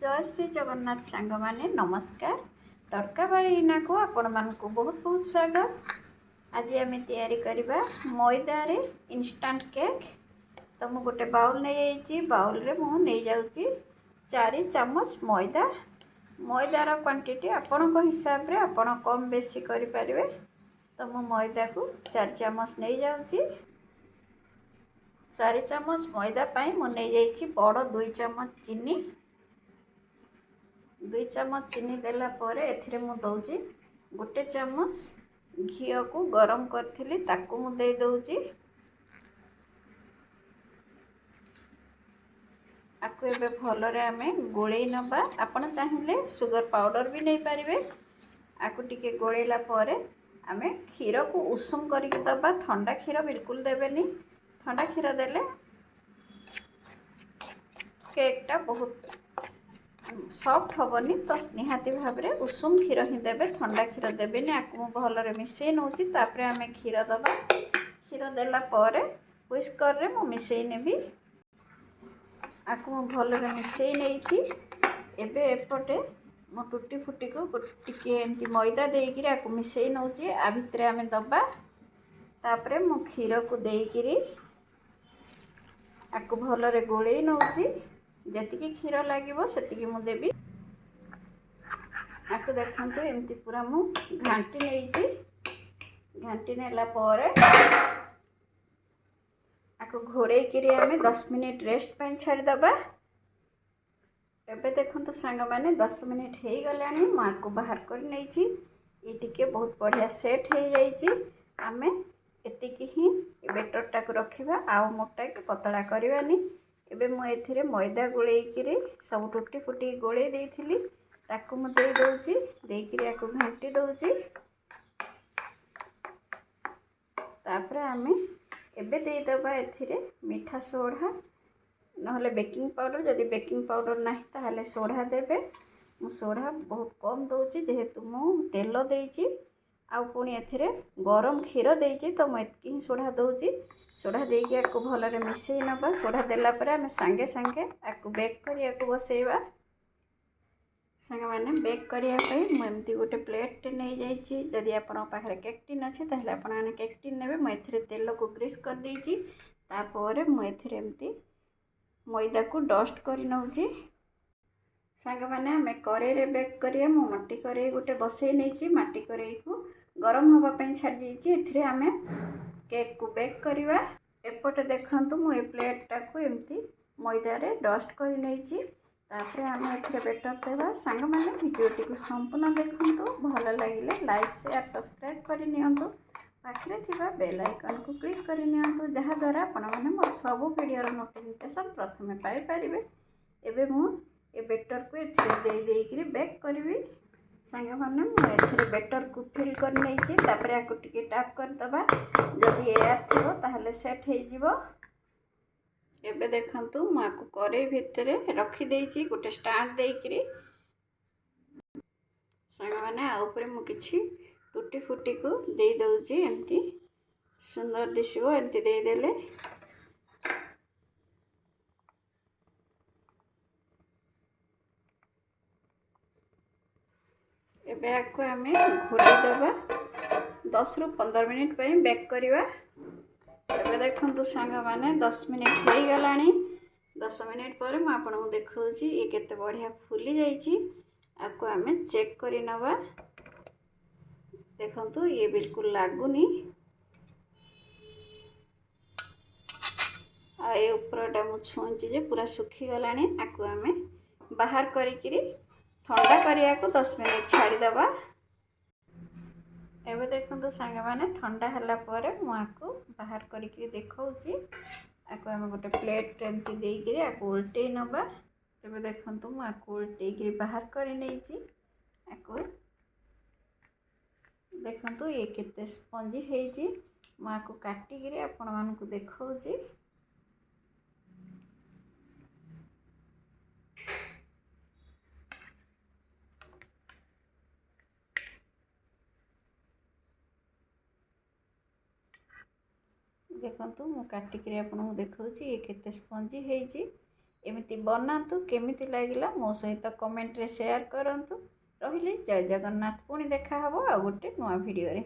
जय श्री जगन्नाथ सांग माने नमस्कार। तड़का बारीना को आपण मानकु बहुत बहुत स्वागत। आज आम तैयारी करबा मैदा रे इंस्टेंट केक। तो मु गोटे बाउल नहीं जाइए, बाउल रे मु नहीं जाउची 4 चम्मच मैदा। मैदार क्वांटिटी आपण को हिसाब रे आपण कम बेसी करि परिबे। तो मु मैदा को 4 चम्मच नहीं जाउची। 4 चम्मच मैदा पाई मु नहीं जाइए बड़ 2 चम्मच चीनी। 2 चम्मच चीनी देला परे एथिरे मु दउची 1 चम्मच घी को गरम करथिली ताकू मु दे दउची। आकु एबे भलरे आमे गोळेई नबा। आपण चाहिले सुगर पाउडर भी नहीं पारिबे। आकु टिके गोळेला परे आमे क्षीर को उषुम करके दबा। ठंडा क्षीर बिल्कुल देबेनी। ठंडा क्षीर देले केकटा बहुत सॉफ्ट हेनी। तो निहाती भाव में उषुम क्षीर ही देवे, ठंडा क्षीर देवेनि। आपको भलरे मिसई नौची। तापर आम क्षीर दबा। क्षीर देला परे व्हिस्कर रे मु मिसई नेबी। आपको भलरे मिसई नेइची। एबे एपटे मो टूटी फुटी को टिके एंती मैदा देइकिरी आपको मिसई नौची। आ भितरे आम दबा। तापर मु क्षीर को देइकिरी आपको भलरे गोळेई नौची। जतिकी क्षीर लगे सेतिकी मु देबी। आपको देखंतु एमती पूरा मु घांटी नेइची। घांटी नेला परे आपको घोड़े किरी आमे 10 मिनिट रेस्ट पाई छाड़ी दबा। एबे देखंतु सांग माने 10 मिनिट हेई गलानी। मु आपको बाहर कर नेइची। ये टिके बहुत बढ़िया सेट हे जाइची। आमे एतिकी ही बेटर टाक रखिबा। आउ मोटा के पतला करबानी। एबे मु एथिरे मैदा गोळेई किरी सब टूटी फुटी गोळेई देइथिली ताकू मु दे दउची। देइकिरी आकु घांटी दउची। तापर आमे एबे दे दबा एथिरे मीठा सोढ़ा नहले बेकिंग पाउडर। जदि बेकिंग पाउडर नाही ताहले सोढ़ा देबे। मु सोढ़ा बहुत कम दउची जेहेतु मु तेल देइची। आ पुणी एथिरे गरम क्षीर देइची। तो मु एतकी ही सोढ़ा दउची। सोढ़ा देइकी आकु भलरे मिसई नबा। सोढ़ा देला परे आमे सांगे सांगे आकु बेक करिया को बसेइबा। सांगे माने बेक करिया पई मु एमती गोटे प्लेट टे नै जाइची। जदि आपण पाखरे केक टिन अछि ताहले आपण आने केक टिन नेबे। मु एथिरे तेल को ग्रीस कर देइची। तापर मु एथिरे एमती मैदा को डस्ट करि नउची। सांगे माने आमे करेई रे बेक करिया। मु मट्टी करेई गोटे बसई नेइची। माटी करेई को गरम होबा पई छाडी देइची। एथिरे आमे केक को बेक करिवा। एपटे देखंतु मु ए प्लेट टाको एमती मैदा रे डस्ट करि नेइची। तापर आमे एथिरे बेटर देबा। सांग माने वीडियोटी को संपूर्ण देखंतु। भल लागिले लाइक शेयर सब्सक्राइब करि नियंतु। पाखरे थिबा बेल आइकन को क्लिक करि नियंतु जहा द्वारा आपण माने मोर सब वीडियो रो नोटिफिकेशन प्रथमे पाई परिबे। एबे मु ए बेटर को एथिरे देई देइकिरी बेक करबी। सांगे माने मु एथिरे बेटर को फिल कर नेइची। तापर आकु टिके टैप कर दबा। जदि एयर थिबो ताहले सेट हे जिवो। एबे देखंतु मु आकु करेई भितरे रखी देइची गोटे स्टैंड देइकिरी। सांगे माने आ ऊपर मु किछि टूटी फुटी को दे दउची। एमती सुंदर दिसिबो। एमती दे देले एबे आकु आमे घोड़ी दबा। 10 रु 15 मिनिट पई बेक करिवा। एबे देखंतु सांग माने 10 मिनिट हेई गलानी। 10 मिनिट पर मु आपन को देखौची ये केते बढ़िया फुली जाईची। आकु आमे चेक करि नबा। देखंतु ये बिल्कुल लागुनी। आ ए ऊपरटा मु छुंची जे पूरा सुखी गलानी। आकु आमे बाहर करिकिरी ठंडा करिया को 10 मिनिट छाड़ी दबा। एबे देखंतु सांगे माने ठंडा हला परे मु आकु बाहर करिकिरी देखौची। आकु आमे गोटे प्लेट एमती देइकिरी आकु उल्टेई नबा। एबे देखंतु मु आकु उल्टेइकिरी बाहर करि नेइची। आकु देखंतु ये केते स्पंजी हेइची। मु आकु काटिकिरी आपण मानकु देखौची। देखंतु मु काटिकिरी आपण को देखौची ये केते स्पंजी हेइची। एमिति बनातु केमिति लागिला मो सहित कमेंट रे शेयर करंतु। रहिली जय जगन्नाथ पुणी देखा हबो आ गोटे नुआ वीडियो रे।